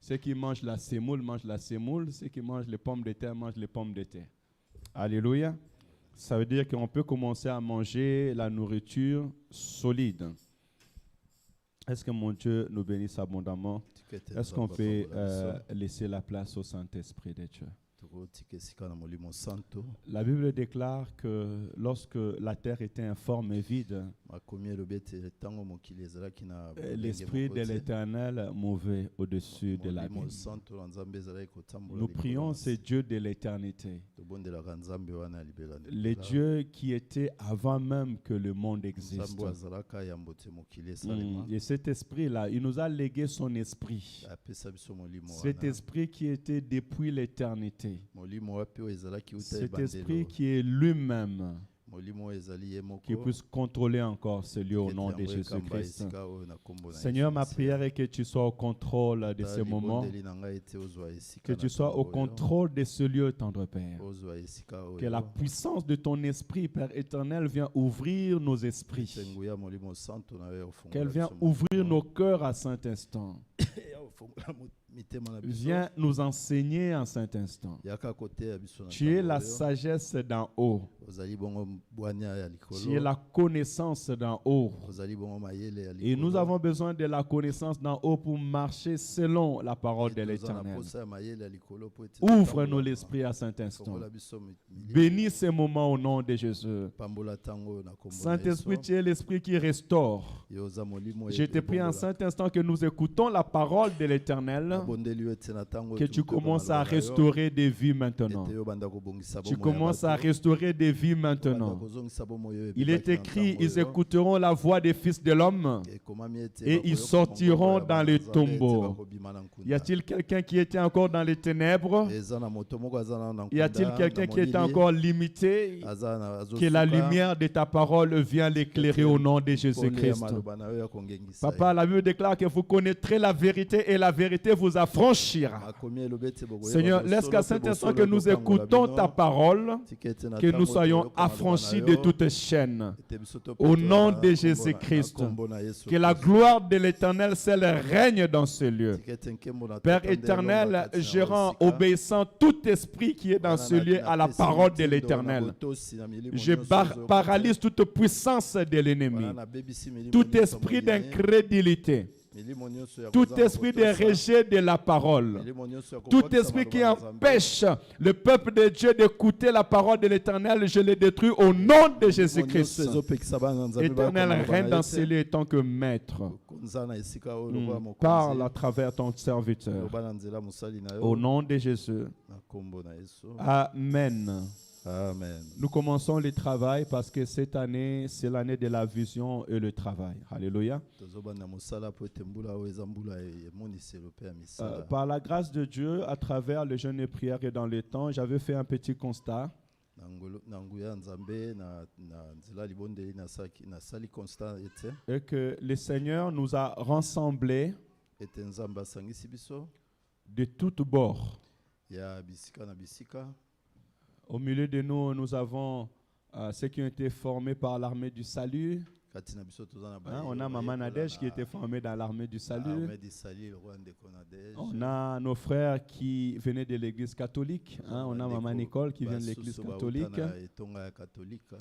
Ceux qui mangent la semoule mangent la semoule. Ceux qui mangent les pommes de terre mangent les pommes de terre. Alléluia. Ça veut dire qu'on peut commencer à manger la nourriture solide. Est-ce que mon Dieu nous bénisse abondamment? Est-ce qu'on peut laisser la place au Saint-Esprit de Dieu? La Bible déclare que lorsque la terre était informe et vide, l'Esprit de l'Éternel mouvait au-dessus de la ville. Nous prions ce Dieu de l'éternité, le Dieu qui était avant même que le monde existe. Et cet esprit-là, il nous a légué son esprit. Cet esprit qui était depuis l'éternité. Cet esprit qui est lui-même, qui puisse contrôler encore ce lieu au nom de Jésus-Christ. Seigneur, ma prière est que tu sois au contrôle de ce moment, que tu sois au contrôle de ce lieu, tendre Père. Que la puissance de ton esprit, Père éternel, vienne ouvrir nos esprits. Qu'elle vienne ouvrir nos cœurs à cet instant. Viens nous enseigner en cet instant. Tu es la sagesse d'en haut. Tu es la connaissance d'en haut. Et nous avons besoin de la connaissance d'en haut pour marcher selon la parole de l'Éternel. Ouvre-nous l'esprit à cet instant. Bénis ces moments au nom de Jésus. Saint-Esprit, tu es l'esprit qui restaure. Je te prie en cet instant que nous écoutons la parole de l'Éternel, que tu commences à restaurer des vies maintenant. Tu commences à restaurer des vies maintenant. Il est écrit, ils écouteront la voix des fils de l'homme et ils sortiront dans les tombeaux. Y a-t-il quelqu'un qui était encore dans les ténèbres? Y a-t-il quelqu'un qui était encore limité? Que la lumière de ta parole vienne l'éclairer au nom de Jésus-Christ. Papa, la Bible déclare que vous connaîtrez la vérité et la vérité vous affranchira. Seigneur, laisse qu'à cet instant que nous écoutons ta parole, que nous soyons affranchis de toute chaîne. Au nom de Jésus-Christ, que la gloire de l'Éternel celle règne dans ce lieu. Père éternel, je rends obéissant tout esprit qui est dans ce lieu à la parole de l'Éternel. Je paralyse toute puissance de l'ennemi, tout esprit d'incrédulité, tout esprit de rejet de la parole, tout esprit qui empêche le peuple de Dieu d'écouter la parole de l'Éternel, je le détruis au nom de Jésus-Christ. Éternel, règne dans ces lieux tant que maître. Parle à travers ton serviteur. Au nom de Jésus. Amen. Amen. Nous commençons le travail parce que cette année, c'est l'année de la vision et le travail. Alléluia. Par la grâce de Dieu, à travers le jeûne et prière et dans le temps, j'avais fait un petit constat. Et que le Seigneur nous a rassemblés de toutes bords. Au milieu de nous, nous avons ceux qui ont été formés par l'armée du salut. On a Maman Nadège qui était formée dans l'armée du salut. On a nos frères qui venaient de l'église catholique. On a Maman Nicole qui vient de l'église catholique.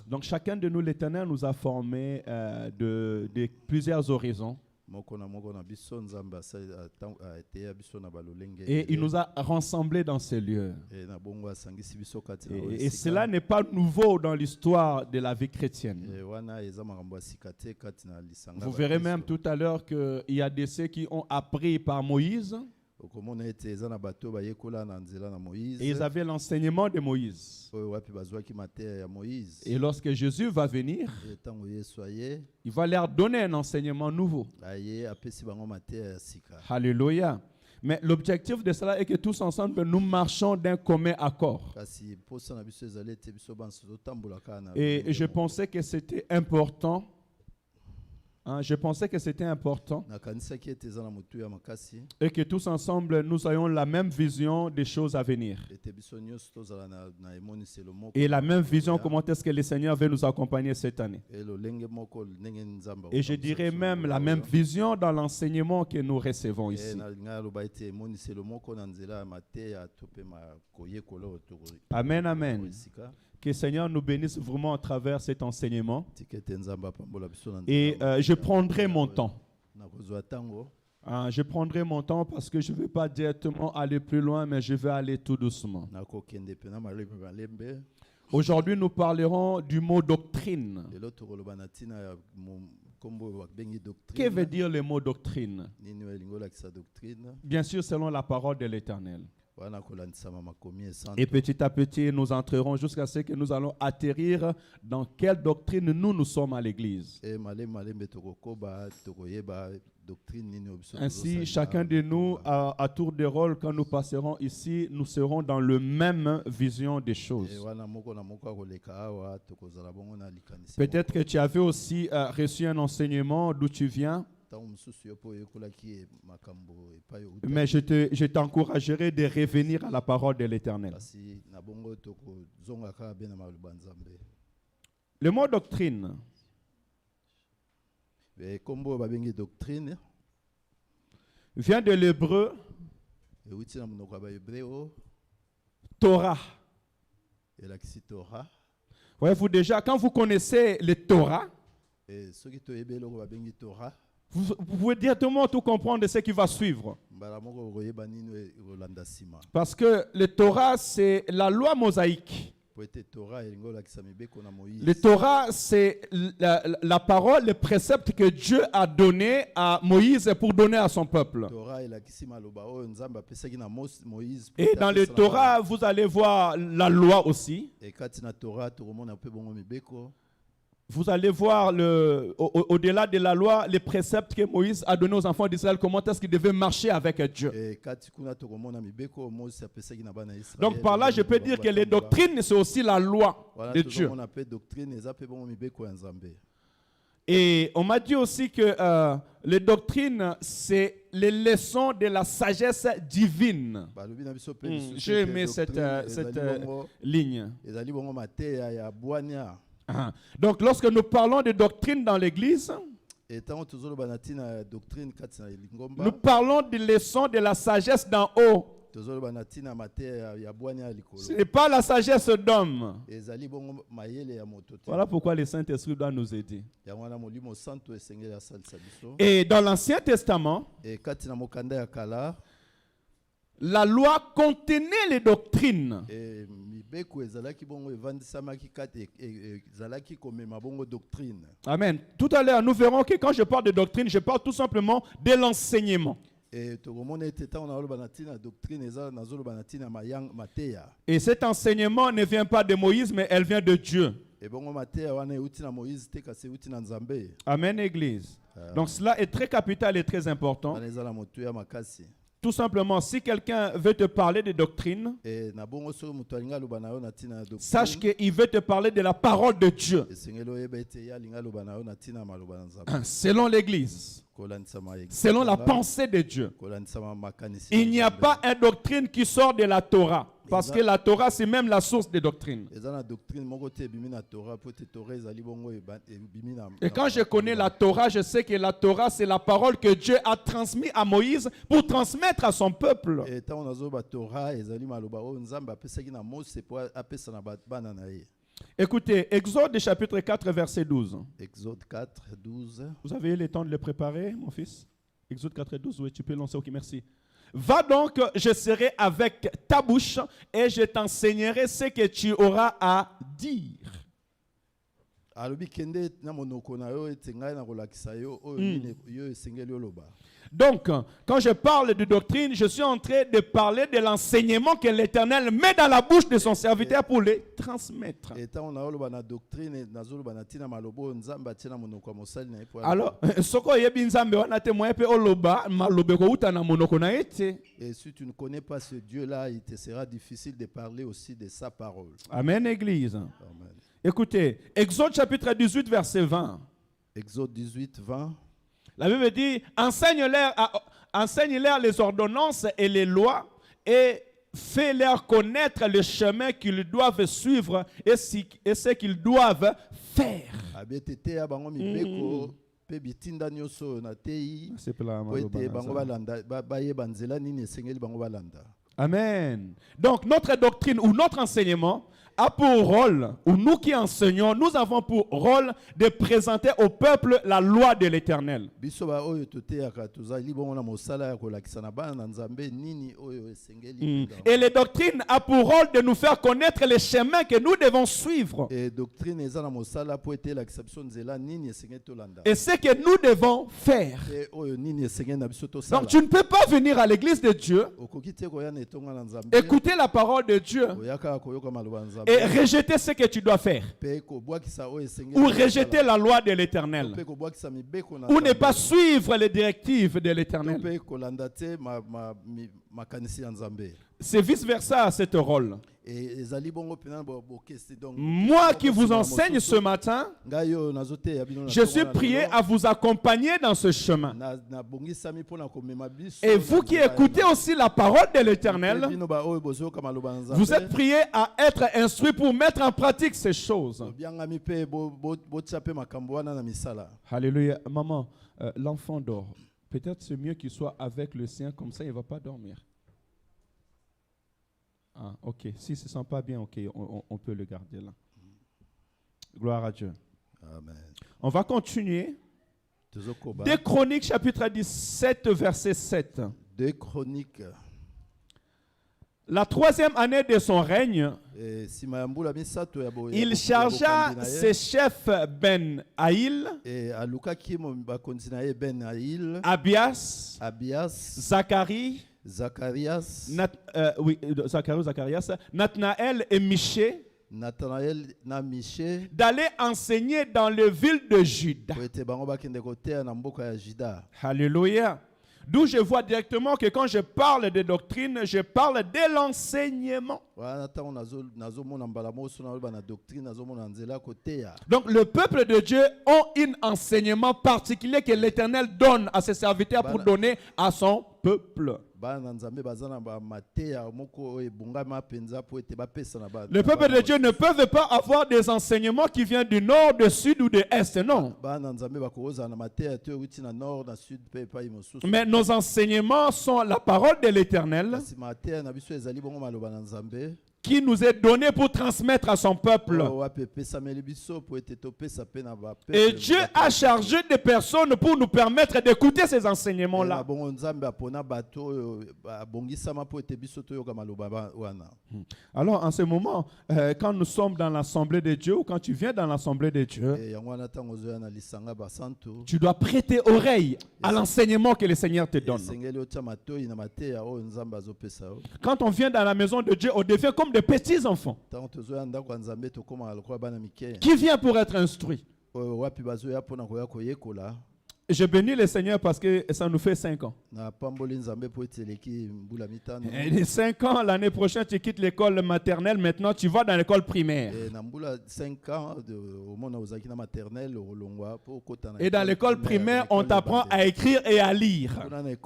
Donc chacun de nous, l'Éternel nous a formés de plusieurs horizons. Et il nous a rassemblés dans ces lieux. Et cela n'est pas nouveau dans l'histoire de la vie chrétienne. Vous verrez même tout à l'heure qu'il y a des ceux qui ont appris par Moïse. Et ils avaient l'enseignement de Moïse. Et lorsque Jésus va venir, il va leur donner un enseignement nouveau. Alléluia. Mais l'objectif de cela est que tous ensemble, nous marchons d'un commun accord. Et je pensais que c'était important Je pensais que c'était important et que tous ensemble, nous ayons la même vision des choses à venir. Et la même vision, comment est-ce que le Seigneur veut nous accompagner cette année. Et je dirais même la même vision dans l'enseignement que nous recevons ici. Amen, amen. Que le Seigneur nous bénisse vraiment à travers cet enseignement. Et je prendrai mon temps. Je prendrai mon temps parce que je ne vais pas directement aller plus loin, mais je vais aller tout doucement. Aujourd'hui, nous parlerons du mot doctrine. Que veut dire le mot doctrine? Bien sûr, selon la parole de l'Éternel. Et petit à petit, nous entrerons jusqu'à ce que nous allons atterrir dans quelle doctrine nous sommes à l'église. Ainsi, chacun de nous, à tour de rôle, quand nous passerons ici, nous serons dans la même vision des choses. Peut-être que tu avais aussi reçu un enseignement d'où tu viens. Mais je t'encouragerai de revenir à la parole de l'Éternel. Le mot doctrine vient de l'hébreu Torah. Voyez-vous déjà, quand vous connaissez le Torah, vous pouvez directement tout comprendre de ce qui va suivre. Parce que le Torah, c'est la loi mosaïque. Le Torah, c'est la parole, le précepte que Dieu a donné à Moïse pour donner à son peuple. Et dans le Torah, vous allez voir la loi aussi. Vous allez voir au-delà de la loi, les préceptes que Moïse a donnés aux enfants d'Israël, comment est-ce qu'ils devaient marcher avec Dieu. Donc par là, je peux dire que les doctrines, c'est aussi la loi de Dieu. Et on m'a dit aussi que les doctrines, c'est les leçons de la sagesse divine. J'ai aimé cette ligne. Donc, lorsque nous parlons de doctrine dans l'Église, nous parlons des leçons de la sagesse d'en haut. Ce n'est pas la sagesse d'homme. Voilà pourquoi le Saint-Esprit doit nous aider. Et dans l'Ancien Testament, la loi contenait les doctrines. Amen. Tout à l'heure, nous verrons que quand je parle de doctrine, je parle tout simplement de l'enseignement. Et cet enseignement ne vient pas de Moïse, mais elle vient de Dieu. Amen, Église. Donc cela est très capital et très important. Tout simplement, si quelqu'un veut te parler de doctrine, sache qu'il veut te parler de la parole de Dieu. Selon l'Église, selon la pensée de Dieu. Il n'y a pas une doctrine qui sort de la Torah. Parce que la Torah, c'est même la source des doctrines. Et quand je connais la Torah, je sais que la Torah, c'est la parole que Dieu a transmise à Moïse pour transmettre à son peuple. Écoutez, Exode chapitre 4, verset 12. Exode 4, 12. Vous avez eu le temps de le préparer, mon fils? Exode 4, 12, oui, tu peux lancer, ok, merci. Va donc, je serai avec ta bouche et je t'enseignerai ce que tu auras à dire. Donc, quand je parle de doctrine, je suis en train de parler de l'enseignement que l'Éternel met dans la bouche de son serviteur pour les transmettre. Alors, et si tu ne connais pas ce Dieu-là, il te sera difficile de parler aussi de sa parole. Amen, Église. Amen. Écoutez, Exode chapitre 18, verset 20. Exode 18, 20. La Bible dit, enseigne-leur les ordonnances et les lois et fais-leur connaître le chemin qu'ils doivent suivre et ce qu'ils doivent faire. Amen. Donc notre doctrine ou notre enseignement a pour rôle, ou nous qui enseignons, nous avons pour rôle de présenter au peuple la loi de l'Éternel. Et les doctrines a pour rôle de nous faire connaître les chemins que nous devons suivre. Et ce que nous devons faire. Donc tu ne peux pas venir à l'église de Dieu, écouter la parole de Dieu et rejeter ce que tu dois faire, ou rejeter la loi de l'Éternel, ou ne pas suivre les directives de l'Éternel. C'est vice-versa à ce rôle. Moi qui vous enseigne ce matin, je suis prié à vous accompagner dans ce chemin. Et vous qui écoutez aussi la parole de l'Éternel, vous êtes priés à être instruits pour mettre en pratique ces choses. Alléluia. Maman, l'enfant dort. Peut-être c'est mieux qu'il soit avec le sien, comme ça il ne va pas dormir. Ah, ok. S'il ne se sent pas bien, ok, on peut le garder là. Gloire à Dieu. Amen. On va continuer. 2 Chroniques, chapitre 17, verset 7. 2 Chroniques. La 3e année de son règne, il chargea ses chefs Ben Haïl, Abias, Zacharie, Zacharias, Nathanaël et Michée, d'aller enseigner dans les villes de Juda. Alléluia. D'où je vois directement que quand je parle de doctrine, je parle de l'enseignement. Donc le peuple de Dieu a un enseignement particulier que l'Éternel donne à ses serviteurs pour donner à son peuple. Le peuple de Dieu ne peut pas avoir des enseignements qui viennent du nord, du sud ou de l'est, non. Mais nos enseignements sont la parole de l'Éternel qui nous est donné pour transmettre à son peuple. Et Dieu a chargé des personnes pour nous permettre d'écouter ces enseignements-là. Alors, en ce moment, quand nous sommes dans l'Assemblée de Dieu, ou quand tu viens dans l'Assemblée de Dieu, tu dois prêter oreille à l'enseignement que le Seigneur te donne. Quand on vient dans la maison de Dieu, on devient comme des petits enfants qui viennent pour être instruits. Je bénis le Seigneur parce que ça nous fait 5 ans. Et les 5 ans, l'année prochaine, tu quittes l'école maternelle. Maintenant, tu vas dans l'école primaire. Et dans l'école primaire, on t'apprend à écrire et à lire. Et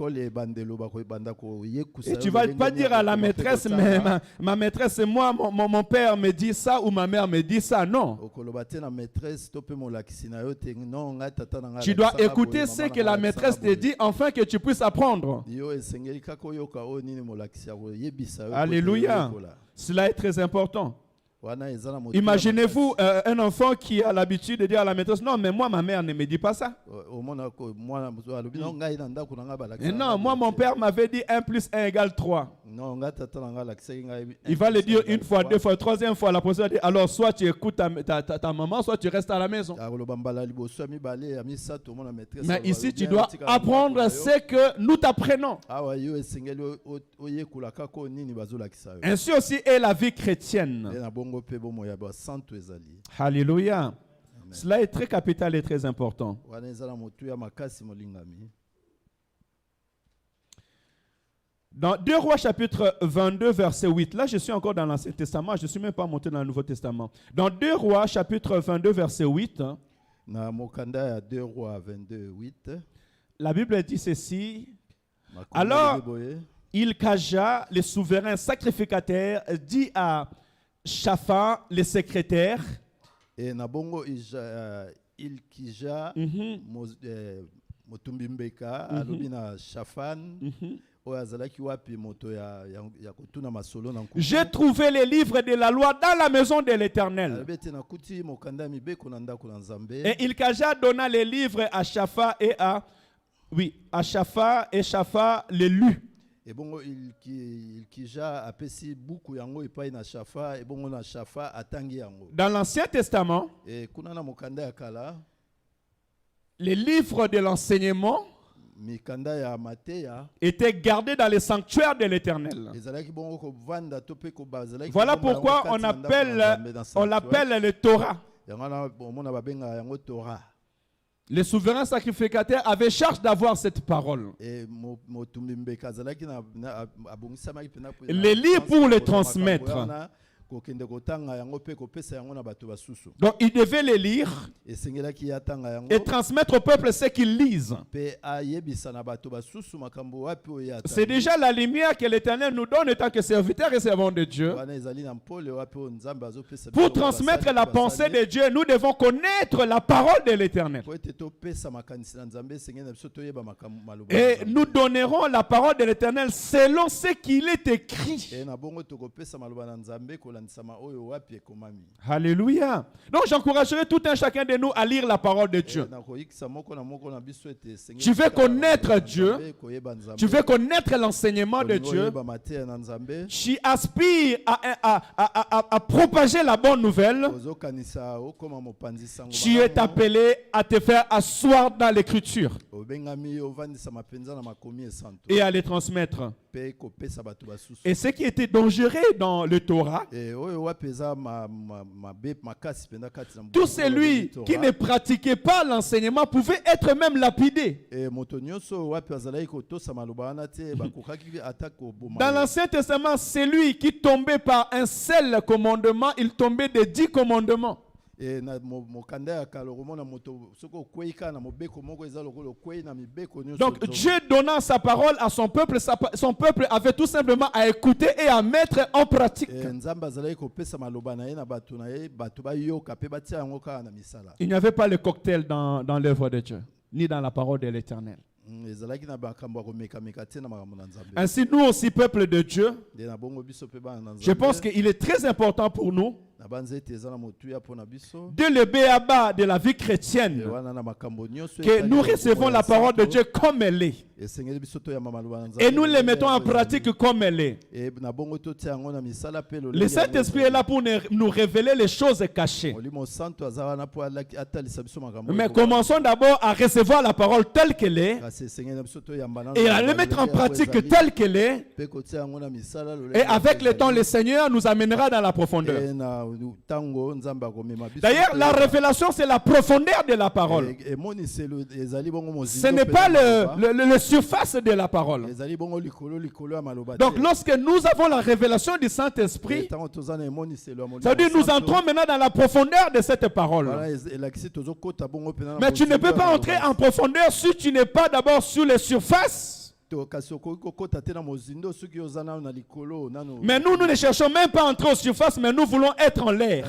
tu ne vas pas dire à la maîtresse, mais ma maîtresse et moi, mon père me dit ça ou ma mère me dit ça. Non. Tu dois écouter ce que la maîtresse te dit afin que tu puisses apprendre. Alléluia. Cela est très important. Imaginez-vous un enfant qui a l'habitude de dire à la maîtresse, non, mais moi, ma mère ne me dit pas ça. Et non, moi, mon père m'avait dit 1 + 1 = 3. Il va le dire une fois, deux fois, troisième fois. La prochaine dit, alors soit tu écoutes ta maman, soit tu restes à la maison. Mais ici, tu dois apprendre ce que nous t'apprenons. Ainsi aussi est la vie chrétienne. Alléluia. Amen. Cela est très capital et très important. Dans 2 Rois chapitre 22 verset 8, là je suis encore dans l'Ancien Testament, je ne suis même pas monté dans le Nouveau Testament. Dans 2 Rois chapitre 22 verset 8, Na mokanda ya 2 Rois 22:8. La Bible dit ceci. Alors, Hilkija, le souverain sacrificateur, dit à Shaphan, le secrétaire. Et nabongo Hilkija motumbimbeka alobi na Shaphan. J'ai trouvé les livres de la loi dans la maison de l'Éternel. Et Hilkija donna les livres à Shaphan et à Shaphan, et Shaphan les lut. Et bon, Hilkija apesi buku yango epai na Shaphan, et bon na Shaphan atangi yango. Dans l'Ancien Testament, et kuna na mokanda ya kala, les livres de l'enseignement étaient gardés dans les sanctuaires de l'Éternel. Voilà pourquoi on l'appelle le Torah. Le souverain sacrificateur avait charge d'avoir cette parole. Les lire pour les transmettre. Donc il devait les lire et transmettre au peuple ce qu'ils lisent. C'est déjà la lumière que l'Éternel nous donne en tant que serviteurs et servants de Dieu. Pour transmettre la pensée de Dieu, nous devons connaître la parole de l'Éternel. Et nous donnerons la parole de l'Éternel selon ce qu'il est écrit. Alléluia. Donc j'encouragerai tout un chacun de nous à lire la parole de Dieu. Tu veux connaître Dieu. Tu veux connaître l'enseignement de Dieu. Tu aspires à propager la bonne nouvelle. Tu es appelé à te faire asseoir dans l'écriture et à les transmettre. Et ce qui était dangereux dans le Torah, tout celui qui ne pratiquait pas l'enseignement pouvait être même lapidé. Dans l'Ancien Testament, celui qui tombait par un seul commandement, il tombait des 10 commandements. Donc Dieu donnant sa parole à son peuple avait tout simplement à écouter et à mettre en pratique. Il n'y avait pas le cocktail dans l'œuvre de Dieu, ni dans la parole de l'Éternel. Ainsi, nous aussi, peuple de Dieu, je pense qu'il est très important pour nous de le béaba de la vie chrétienne, que nous recevons la parole de Dieu comme elle est et nous les mettons en pratique comme elle est. Le Saint-Esprit est là pour nous révéler les choses cachées. Mais commençons d'abord à recevoir la parole telle qu'elle est et à la mettre en pratique telle qu'elle est, et avec le temps le Seigneur nous amènera dans la profondeur. D'ailleurs, la révélation, c'est la profondeur de la parole. Ce n'est pas le surface de la parole. Donc, lorsque nous avons la révélation du Saint-Esprit, ça veut dire que nous entrons maintenant dans la profondeur de cette parole. Mais tu ne peux pas entrer en profondeur si tu n'es pas d'abord sur les surfaces. Mais nous ne cherchons même pas à entrer aux surfaces, mais nous voulons être en l'air.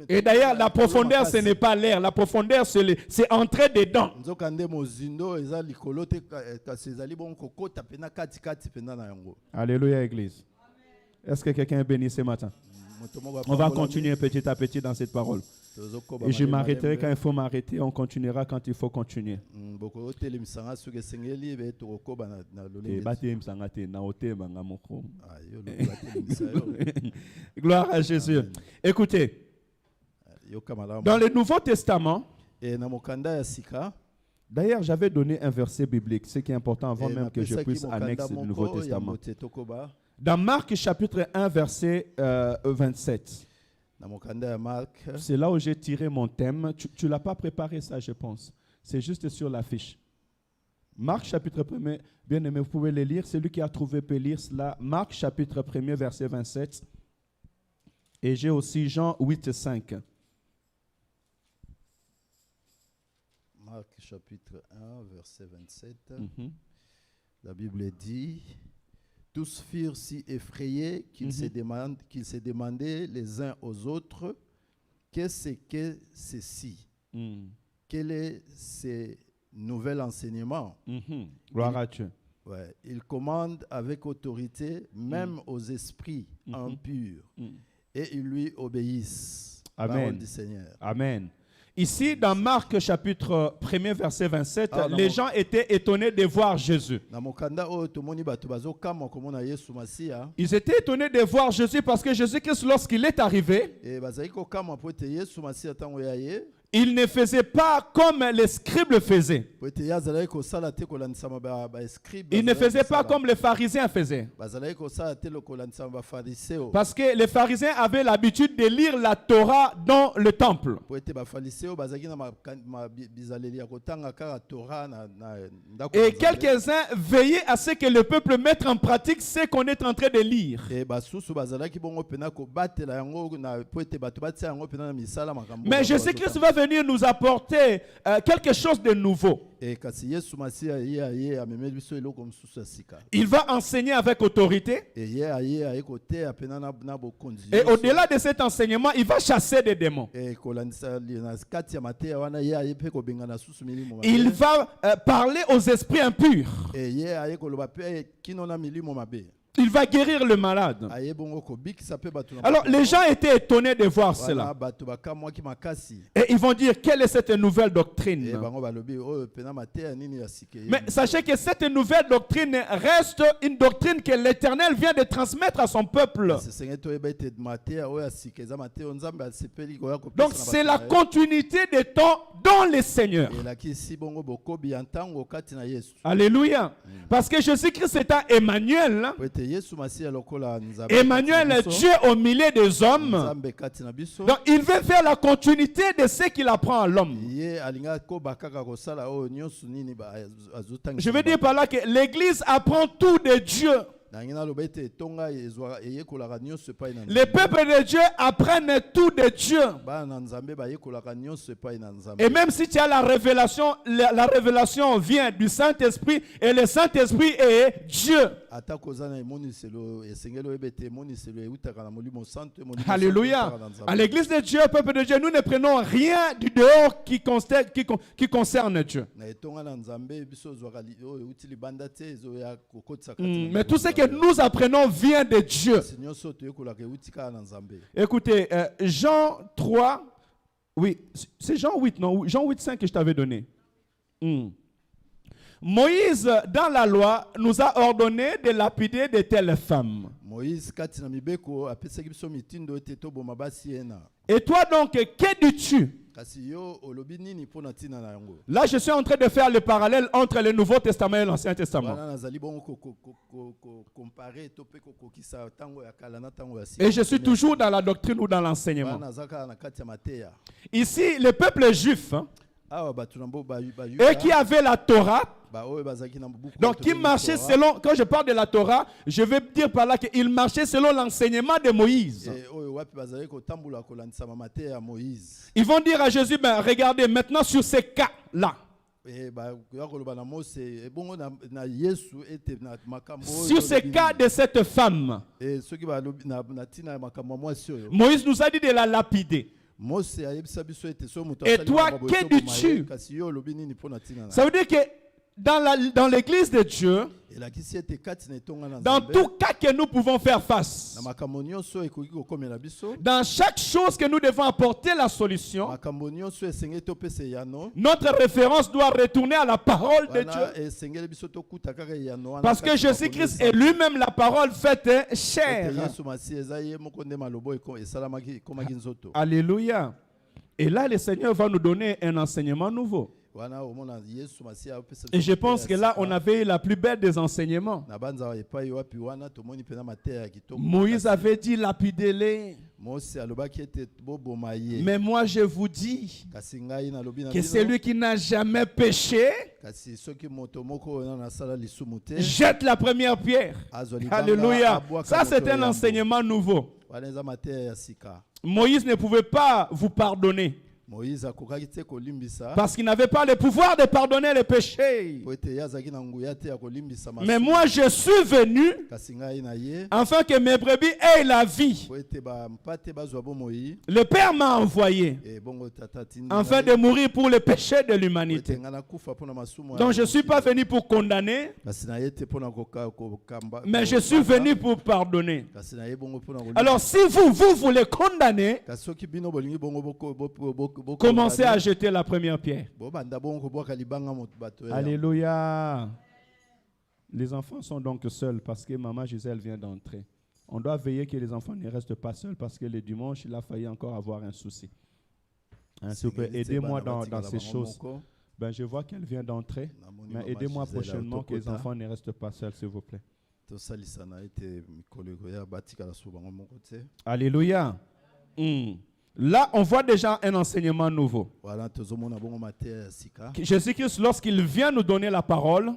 Et d'ailleurs, la profondeur, ce n'est pas l'air. La profondeur, c'est entrer dedans. Alléluia, Église. Est-ce que quelqu'un est béni ce matin? On va continuer petit à petit dans cette parole. Et je m'arrêterai quand il faut m'arrêter. On continuera quand il faut continuer. Gloire à Jésus. Écoutez, dans le Nouveau Testament, d'ailleurs, j'avais donné un verset biblique, ce qui est important avant même que je puisse annexer le Nouveau Testament. Dans Marc chapitre 1, verset 27. C'est là où j'ai tiré mon thème. Tu ne l'as pas préparé ça, je pense. C'est juste sur l'affiche. Marc chapitre 1, bien aimé, vous pouvez le lire. Celui qui a trouvé peut lire cela. Marc chapitre 1, verset 27. Et j'ai aussi Jean 8, 5. Marc chapitre 1, verset 27. La Bible dit, tous furent si effrayés qu'ils se demandaient les uns aux autres, qu'est-ce que ceci? Quel est ce nouvel enseignement? Gloire à Dieu. Ouais, il commande avec autorité, même aux esprits impurs, et ils lui obéissent. Amen. Parole du Seigneur. Amen. Ici, dans Marc chapitre 1er, verset 27, les gens étaient étonnés de voir Jésus. Ils étaient étonnés de voir Jésus parce que Jésus-Christ, lorsqu'il est arrivé, il ne faisait pas comme les scribes le faisaient. Il ne faisait pas comme les pharisiens faisaient. Parce que les pharisiens avaient l'habitude de lire la Torah dans le temple. Et quelques-uns veillaient à ce que le peuple mette en pratique ce qu'on est en train de lire. Mais Jésus-Christ va venir nous apporter quelque chose de nouveau. Il va enseigner avec autorité. Et au-delà de cet enseignement, il va chasser des démons. Il va parler aux esprits impurs. Il va guérir le malade. Alors les gens étaient étonnés de voir cela. Et ils vont dire, quelle est cette nouvelle doctrine? Mais sachez que cette nouvelle doctrine reste une doctrine que l'Éternel vient de transmettre à son peuple. Donc c'est la continuité des temps dans le Seigneur. Alléluia. Parce que Jésus-Christ est un Emmanuel. Emmanuel est Dieu au milieu des hommes. Donc il veut faire la continuité de ce qu'il apprend à l'homme. Je veux dire par là que l'Église apprend tout de Dieu. Les peuples de Dieu apprennent tout de Dieu. Et même si tu as la révélation vient du Saint-Esprit et le Saint-Esprit est Dieu. Alléluia. À l'église de Dieu, peuple de Dieu, nous ne prenons rien du dehors qui concerne Dieu. Mais tout ce que nous apprenons vient de Dieu. Écoutez, Jean 3, oui, c'est Jean 8, non? Jean 8, 5 que je t'avais donné. Moïse, dans la loi, nous a ordonné de lapider de telles femmes. Et toi donc, que dis-tu? Là, je suis en train de faire le parallèle entre le Nouveau Testament et l'Ancien Testament. Et je suis toujours dans la doctrine ou dans l'enseignement. Ici, le peuple juif, eux qui avaient la Torah, donc qui marchaient selon, quand je parle de la Torah, je veux dire par là qu'ils marchaient selon l'enseignement de Moïse. Ils vont dire à Jésus, ben, regardez maintenant sur ces cas-là. Sur ce cas de cette femme, Moïse nous a dit de la lapider. Et toi, que dis-tu? Ça veut dire que dans l'église de Dieu, dans tout cas que nous pouvons faire face, dans chaque chose que nous devons apporter la solution, notre référence doit retourner à la parole de Dieu. Parce que Jésus-Christ est lui-même la parole faite chair. Alléluia. Et là, le Seigneur va nous donner un enseignement nouveau. Et je pense que là, on avait la plus belle des enseignements. Moïse avait dit lapidez-les. Mais moi, je vous dis que celui qui n'a jamais péché jette la première pierre. Alléluia. Ça, c'est un enseignement nouveau. Moïse ne pouvait pas vous pardonner. Parce qu'il n'avait pas le pouvoir de pardonner les péchés. Mais moi, je suis venu afin que mes brebis aient la vie. Le Père m'a envoyé afin de mourir pour les péchés de l'humanité. Donc je ne suis pas venu pour condamner, mais je suis venu pour pardonner. Alors si vous voulez condamner, commencez à jeter la première pierre. Alléluia. Les enfants sont donc seuls parce que maman Gisèle vient d'entrer. On doit veiller que les enfants ne restent pas seuls parce que le dimanche, il a failli encore avoir un souci. S'il vous plaît, aidez-moi dans ces choses. Ben, je vois qu'elle vient d'entrer, mais aidez-moi prochainement que les enfants ne restent pas seuls, s'il vous plaît. Alléluia. Là, on voit déjà un enseignement nouveau. Jésus-Christ, lorsqu'il vient nous donner la parole,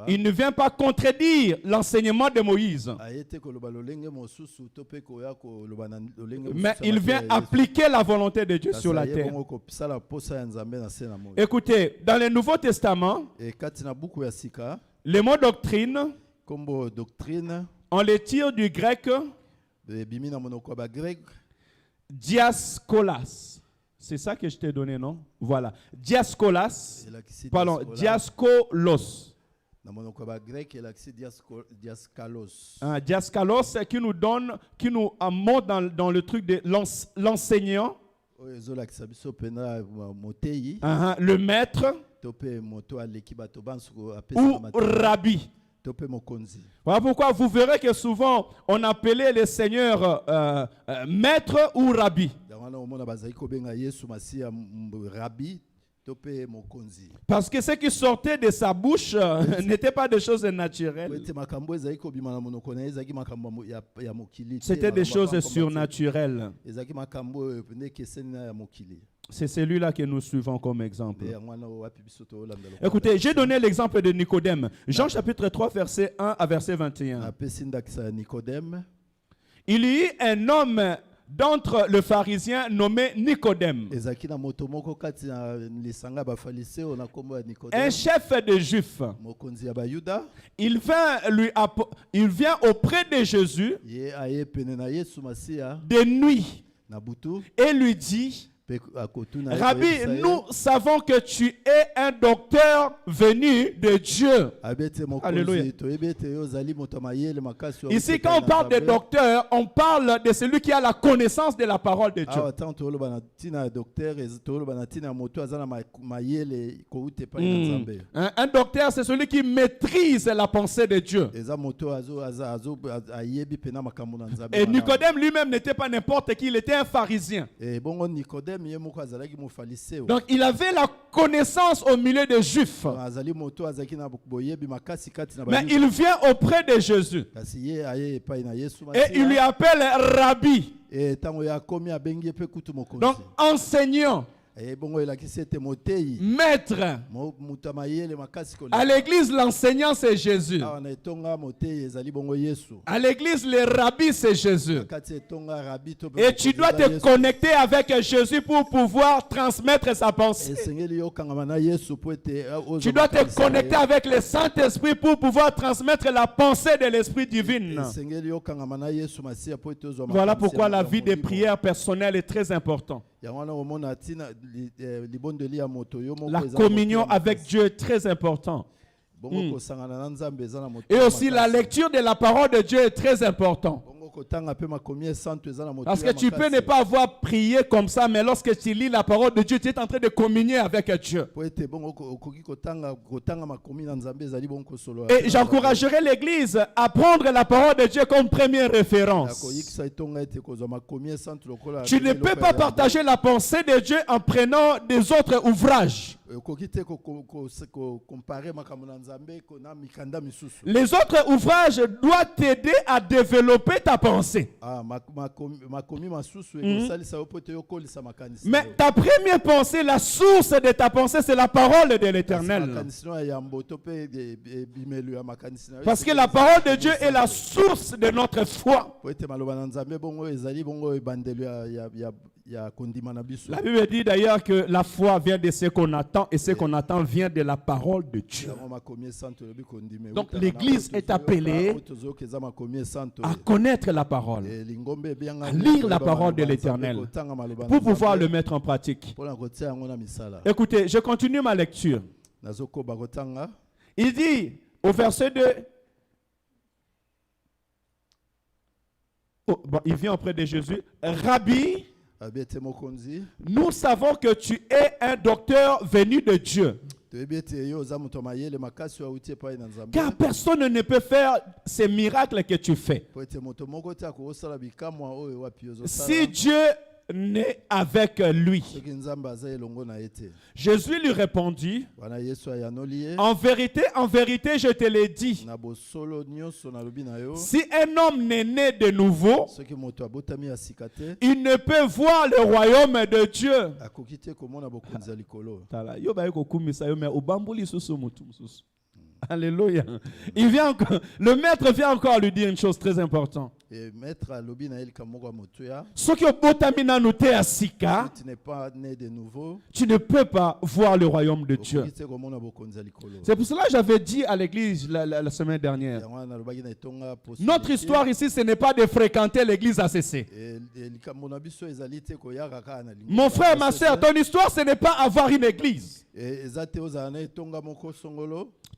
il ne vient pas contredire l'enseignement de Moïse, mais il vient appliquer la volonté de Dieu sur la terre. Écoutez, dans le Nouveau Testament, le mot doctrine, on le tire du grec diaskolas. C'est ça que je t'ai donné, non? Voilà. Diaskolas. Pardon, diaskolos. Diaskalos, qui nous donne, qui nous montre dans le truc de l'enseignant. Le maître. Ou rabbi. Voilà pourquoi vous verrez que souvent on appelait les seigneurs maître ou rabbi. Parce que ce qui sortait de sa bouche n'était pas des choses naturelles. C'était des choses surnaturelles. C'est celui-là que nous suivons comme exemple. Écoutez, j'ai donné l'exemple de Nicodème. Jean chapitre 3, verset 1 à verset 21. Il y eut un homme d'entre les pharisiens nommé Nicodème, un chef de Juifs. Il vient auprès de Jésus de nuit et lui dit: Rabbi, nous savons que tu es un docteur venu de Dieu. Alléluia. Ici, quand on parle de docteur, on parle de celui qui a la connaissance de la parole de Dieu. Un docteur, c'est celui qui maîtrise la pensée de Dieu. Et Nicodème lui-même n'était pas n'importe qui, il était un pharisien. Donc il avait la connaissance au milieu des Juifs. Mais il vient auprès de Jésus. Et il lui appelle Rabbi. Donc enseignant. Maître. À l'église, l'enseignant, c'est Jésus. À l'église, le rabbi, c'est Jésus. Et tu dois te connecter avec Jésus pour pouvoir transmettre sa pensée. Tu dois te connecter avec le Saint-Esprit pour pouvoir transmettre la pensée de l'Esprit divin. Voilà pourquoi la vie de prière personnelle est très importante. La communion avec Dieu est très importante. Et aussi la lecture de la parole de Dieu est très importante. Parce que tu peux ne pas avoir prié comme ça, mais lorsque tu lis la parole de Dieu, tu es en train de communier avec Dieu. Et j'encouragerai l'Église à prendre la parole de Dieu comme première référence. Tu ne peux pas partager la pensée de Dieu en prenant des autres ouvrages. Les autres ouvrages doivent t'aider à développer ta pensée. Mais ta première pensée, la source de ta pensée, c'est la parole de l'Éternel. Parce que la parole de Dieu est la source de notre foi. La Bible dit d'ailleurs que la foi vient de ce qu'on attend et ce qu'on attend vient de la parole de Dieu. Donc l'Église est appelée à connaître la parole, à lire la parole de l'Éternel pour pouvoir le mettre en pratique. Écoutez, je continue ma lecture. Il dit au verset 2, il vient auprès de Jésus, Rabbi, nous savons que tu es un docteur venu de Dieu. Car personne ne peut faire ces miracles que tu fais si Dieu n'est avec lui. Jésus lui répondit, en vérité, je te l'ai dit, si un homme n'est né de nouveau, il ne peut voir le royaume de Dieu. Alléluia. Le maître vient encore lui dire une chose très importante. Ce qui tu n'es pas né de nouveau, tu ne peux pas voir le royaume de Dieu. C'est pour cela que j'avais dit à l'église la semaine dernière, notre histoire ici, ce n'est pas de fréquenter l'église ACC. Mon frère, ma soeur, ton histoire, ce n'est pas avoir une église.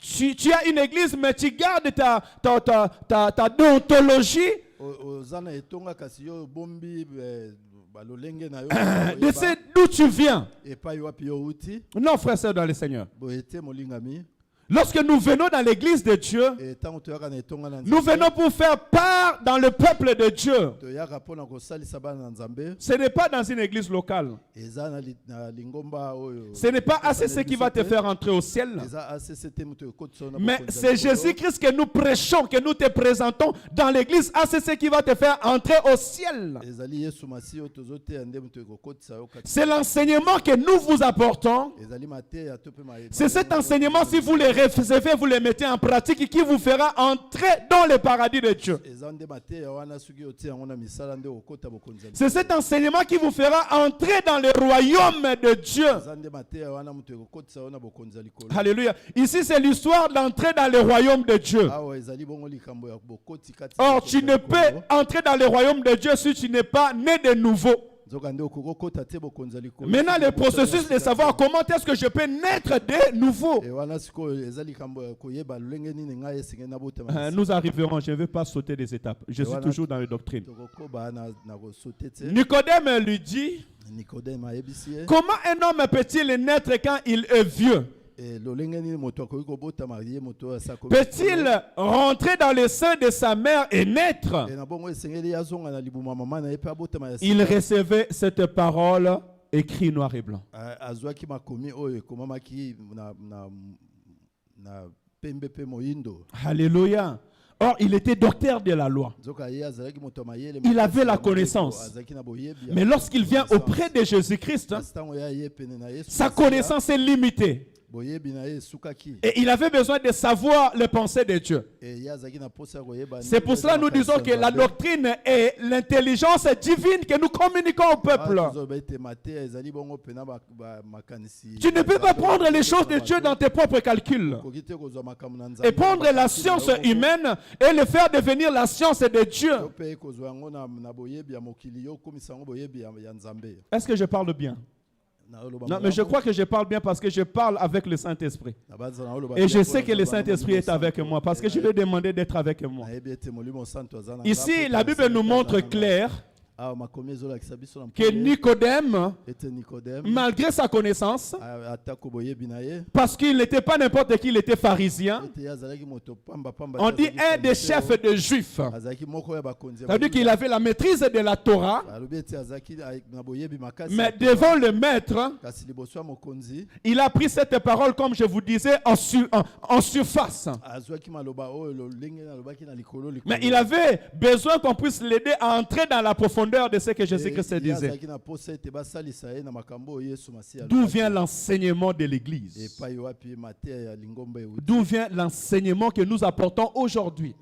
Tu as une église, mais tu gardes ta déontologie de ce d'où tu viens. Non, frère, c'est dans le Seigneur. Lorsque nous venons dans l'église de Dieu, nous venons pour faire part dans le peuple de Dieu. Ce n'est pas dans une église locale. Ce n'est pas ACC qui va te faire entrer au ciel. Mais c'est Jésus-Christ que nous prêchons, que nous te présentons dans l'église ACC qui va te faire entrer au ciel. C'est l'enseignement que nous vous apportons. C'est cet enseignement, si vous les recevez, vous les mettez en pratique, qui vous fera entrer dans le paradis de Dieu. C'est cet enseignement qui vous fera entrer dans le royaume de Dieu. Alléluia. Ici, c'est l'histoire d'entrer dans le royaume de Dieu. Or, tu ne peux entrer dans le royaume de Dieu si tu n'es pas né de nouveau. Maintenant, le processus de savoir comment est-ce que je peux naître de nouveau. Nous arriverons, je ne veux pas sauter des étapes. Je suis toujours dans les doctrines. Nicodème lui dit, comment un homme peut-il naître quand il est vieux? Peut-il rentrer dans le sein de sa mère et naître? Il recevait cette parole écrite noir et blanc. Alléluia. Or, il était docteur de la loi. Il avait la connaissance. Mais lorsqu'il vient auprès de Jésus-Christ, sa connaissance est limitée. Et il avait besoin de savoir les pensées de Dieu. C'est pour cela que nous disons que la doctrine est l'intelligence divine que nous communiquons au peuple. Tu ne peux pas prendre les choses de Dieu dans tes propres calculs et prendre la science humaine et le faire devenir la science de Dieu. Est-ce que je parle bien? Non, mais je crois que je parle bien parce que je parle avec le Saint-Esprit. Et je sais que le Saint-Esprit est avec moi parce que je lui ai demandé d'être avec moi. Ici, la Bible nous montre clair que Nicodème, malgré sa connaissance, parce qu'il n'était pas n'importe qui, il était pharisien, on dit un des chefs de Juifs. C'est-à-dire qu'il avait la maîtrise de la Torah, mais devant le maître, il a pris cette parole, comme je vous disais, en surface. Mais il avait besoin qu'on puisse l'aider à entrer dans la profondeur de ce que Jésus-Christ disait. D'où vient l'enseignement de l'Église? D'où vient l'enseignement que nous apportons aujourd'hui?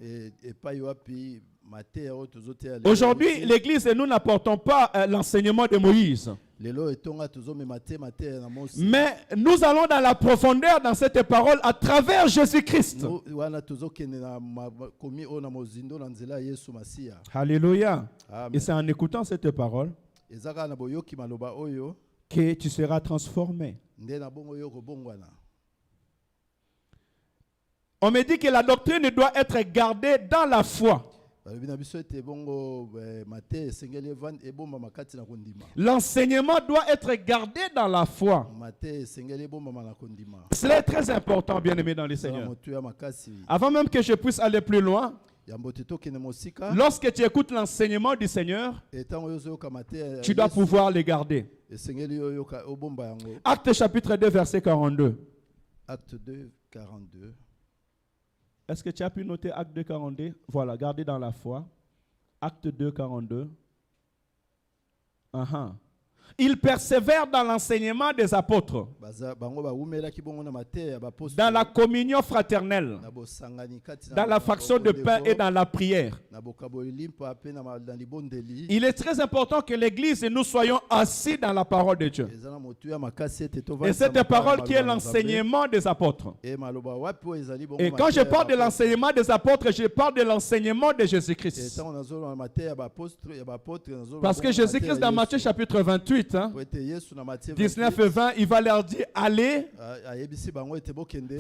Aujourd'hui, l'Église et nous n'apportons pas l'enseignement de Moïse. Mais nous allons dans la profondeur dans cette parole à travers Jésus-Christ. Alléluia. Et c'est en écoutant cette parole que tu seras transformé. On me dit que la doctrine doit être gardée dans la foi. L'enseignement doit être gardé dans la foi. C'est très important, bien-aimé dans le Seigneur. Avant même que je puisse aller plus loin, lorsque tu écoutes l'enseignement du Seigneur, tu dois pouvoir les garder. Acte chapitre 2, verset 42. Acte 2, 42. Est-ce que tu as pu noter Acte 2, 42? Voilà, gardez dans la foi. Acte 2, 42. Il persévère dans l'enseignement des apôtres, dans la communion fraternelle, dans la fraction de pain et dans la prière. Il est très important que l'Église et nous soyons assis dans la parole de Dieu. Et cette parole qui est l'enseignement des apôtres. Et quand je parle de l'enseignement des apôtres, je parle de l'enseignement de Jésus-Christ. Parce que Jésus-Christ dans Matthieu chapitre 28, 19 et 20, il va leur dire, allez,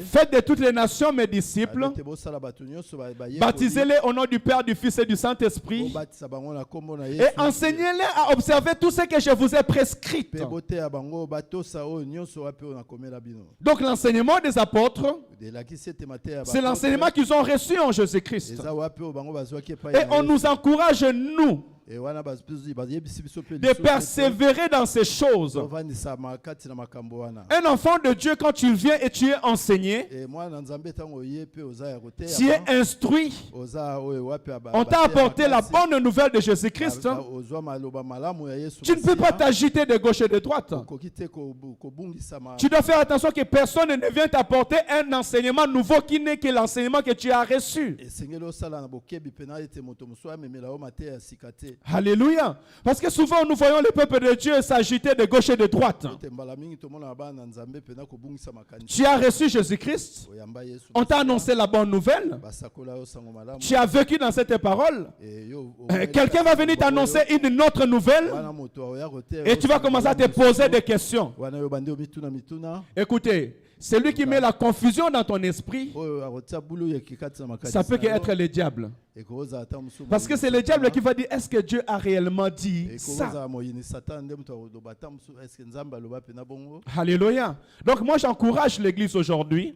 faites de toutes les nations mes disciples, baptisez-les au nom du Père, du Fils et du Saint-Esprit, et enseignez-les à observer tout ce que je vous ai prescrit. Donc l'enseignement des apôtres, c'est l'enseignement qu'ils ont reçu en Jésus-Christ. Et on nous encourage, nous, de persévérer dans ces choses. Un enfant de Dieu, quand tu viens et tu es enseigné, tu es instruit, on t'a apporté la bonne nouvelle de Jésus-Christ, tu ne peux pas t'agiter de gauche et de droite. Tu dois faire attention que personne ne vienne t'apporter un enseignement nouveau qui n'est que l'enseignement que tu as reçu. Alléluia. Parce que souvent nous voyons le peuple de Dieu s'agiter de gauche et de droite. Tu as reçu Jésus-Christ. On t'a annoncé la bonne nouvelle. Tu as vécu dans cette parole. Quelqu'un va venir t'annoncer une autre nouvelle. Et tu vas commencer à te poser des questions. Écoutez, celui qui met la confusion dans ton esprit, ça peut être le diable. Parce que c'est le diable qui va dire, est-ce que Dieu a réellement dit ça? Alléluia. Donc moi j'encourage l'église aujourd'hui,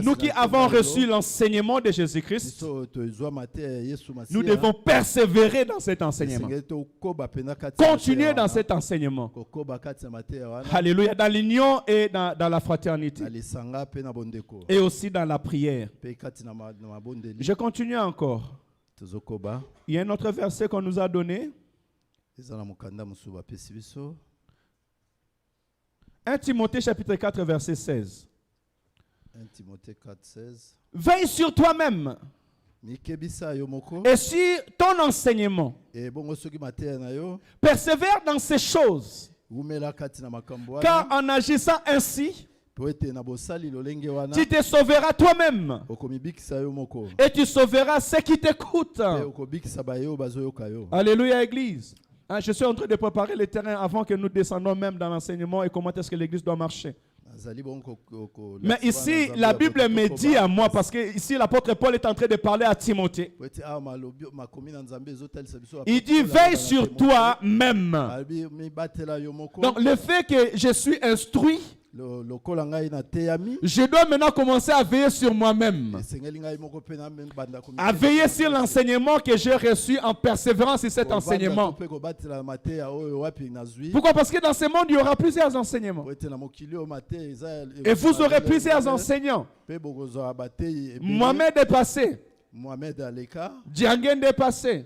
nous qui avons reçu l'enseignement de Jésus-Christ, nous devons persévérer dans cet enseignement. Continuer dans cet enseignement. Alléluia. Dans l'union et dans la fraternité. Et aussi dans la prière. Je continue encore. Il y a un autre verset qu'on nous a donné. 1 Timothée chapitre 4 verset 16. 1 Timothée 4, 16. Veille sur toi-même et sur ton enseignement. Persévère dans ces choses. Car en agissant ainsi, tu te sauveras toi-même et tu sauveras ceux qui t'écoutent. Alléluia, Église. Je suis en train de préparer le terrain avant que nous descendions même dans l'enseignement et comment est-ce que l'Église doit marcher. Mais ici, la Bible me dit à moi, parce que ici l'apôtre Paul est en train de parler à Timothée. Il dit, veille sur toi-même. Donc le fait que je suis instruit, je dois maintenant commencer à veiller sur moi-même, à veiller sur l'enseignement que j'ai reçu en persévérant sur cet enseignement. Pourquoi? Parce que dans ce monde, il y aura plusieurs enseignements. Et vous aurez plusieurs enseignants. Mohamed est passé. Diangen est passé.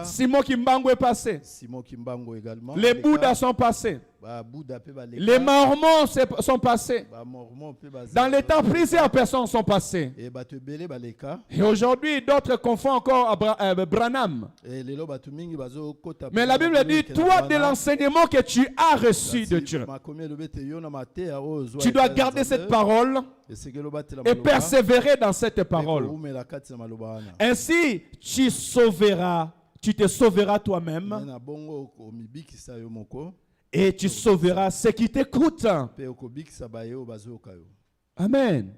Simon Kimbangu est passé. Les Bouddhas sont passés. Les Mormons sont passés. Dans les temps, plusieurs personnes sont passées. Et aujourd'hui, d'autres confondent encore Branham. Mais la Bible dit, toi, de l'enseignement que tu as reçu de Dieu, tu dois garder cette parole et persévérer dans cette parole. Ainsi, tu te sauveras toi-même et tu sauveras ceux qui t'écoutent. Amen.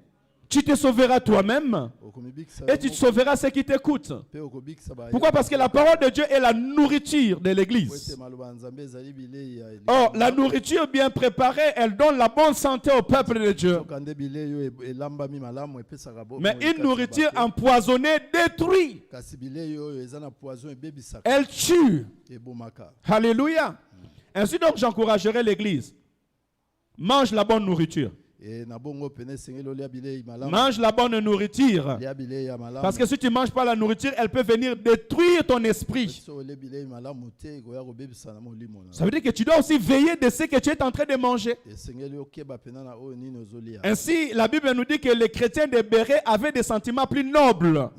Tu te sauveras toi-même et tu te sauveras ceux qui t'écoutent. Pourquoi? Parce que la parole de Dieu est la nourriture de l'église. Or, la nourriture bien préparée, elle donne la bonne santé au peuple de Dieu. Mais une nourriture empoisonnée détruit. Elle tue. Alléluia. Ainsi donc, j'encouragerai l'église. Mange la bonne nourriture. Mange la bonne nourriture. Parce que si tu ne manges pas la nourriture, elle peut venir détruire ton esprit. Ça veut dire que tu dois aussi veiller de ce que tu es en train de manger. Ainsi, la Bible nous dit que les chrétiens de Bérée avaient des sentiments plus nobles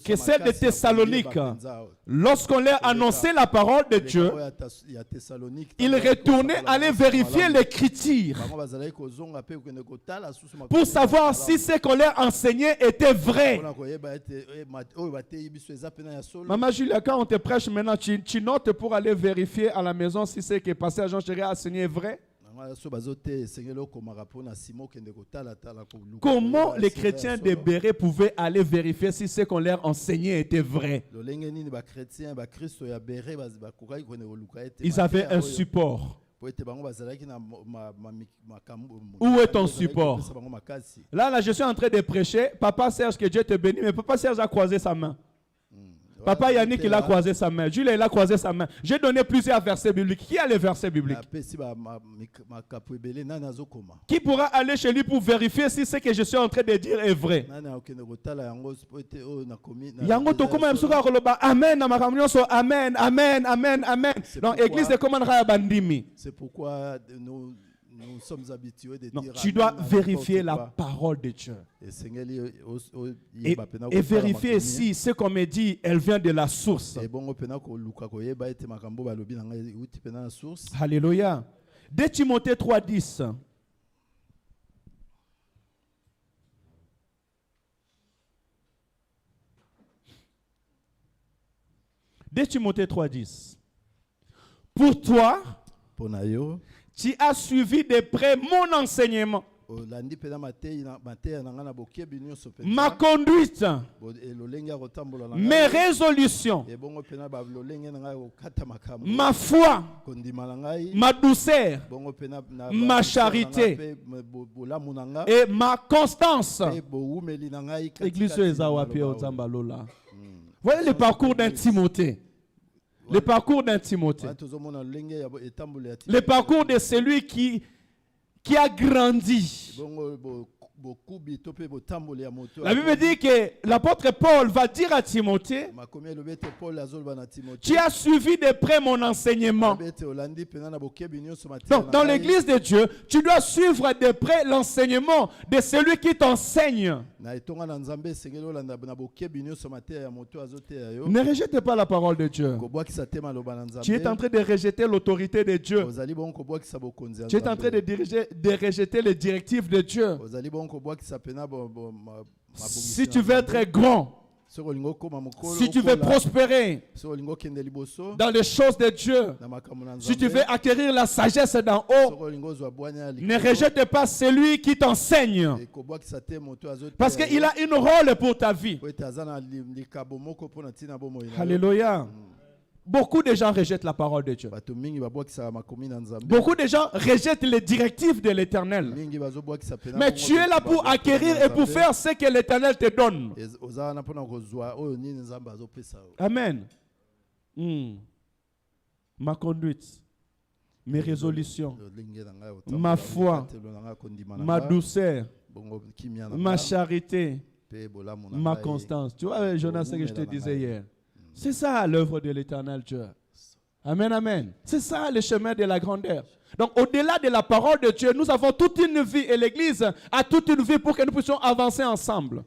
que celles de Thessalonique. Lorsqu'on leur annonçait la parole de Dieu, ils retournaient aller vérifier l'écriture pour savoir si ce qu'on leur enseignait était vrai. Maman Julia, quand on te prêche maintenant, tu notes pour aller vérifier à la maison si ce que Pasteur Jean Chéri a enseigné est vrai. Comment les chrétiens de Bérée pouvaient aller vérifier si ce qu'on leur enseignait était vrai? Ils avaient un support. Où est ton support? Là, je suis en train de prêcher. Papa Serge, que Dieu te bénisse. Mais Papa Serge a croisé sa main. Papa Yannick, il a croisé sa main. Jules, il a croisé sa main. J'ai donné plusieurs versets bibliques. Qui a les versets bibliques? Qui pourra aller chez lui pour vérifier si ce que je suis en train de dire est vrai? Amen, amen, amen, amen, amen. Donc, l'église de Komanraya Bandimi. C'est pourquoi nous sommes habitués de dire. Tu dois vérifier la parole de Dieu. Et vérifier si ce qu'on me dit, elle vient de la source. Alléluia. 2 Timothée 3:10. De Timothée 3:10. Pour toi, tu as suivi de près mon enseignement, ma conduite, mes résolutions, ma foi, ma douceur, ma charité et ma constance. Voyez le parcours d'un Timothée. Le parcours d'un Timothée. Le parcours de celui qui a grandi. La Bible dit que l'apôtre Paul va dire à Timothée, tu as suivi de près mon enseignement. Donc, dans l'église de Dieu, tu dois suivre de près l'enseignement de celui qui t'enseigne. Ne rejette pas la parole de Dieu. Tu es en train de rejeter l'autorité de Dieu. Tu es en train de rejeter les directives de Dieu. Si tu veux être grand, si tu veux prospérer dans les choses de Dieu, si tu veux acquérir la sagesse d'en haut, ne rejette pas celui qui t'enseigne, parce qu'il a une rôle pour ta vie. Alléluia. Beaucoup de gens rejettent la parole de Dieu. Beaucoup de gens rejettent les directives de l'Éternel. Mais tu es là pour acquérir et pour faire ce que l'Éternel te donne. Amen. Ma conduite, mes résolutions, ma foi, ma douceur, ma charité, ma constance. Tu vois, Jonas, ce que je te disais hier. C'est ça l'œuvre de l'Éternel Dieu. Amen, amen. C'est ça le chemin de la grandeur. Donc, au-delà de la parole de Dieu, nous avons toute une vie et l'Église a toute une vie pour que nous puissions avancer ensemble.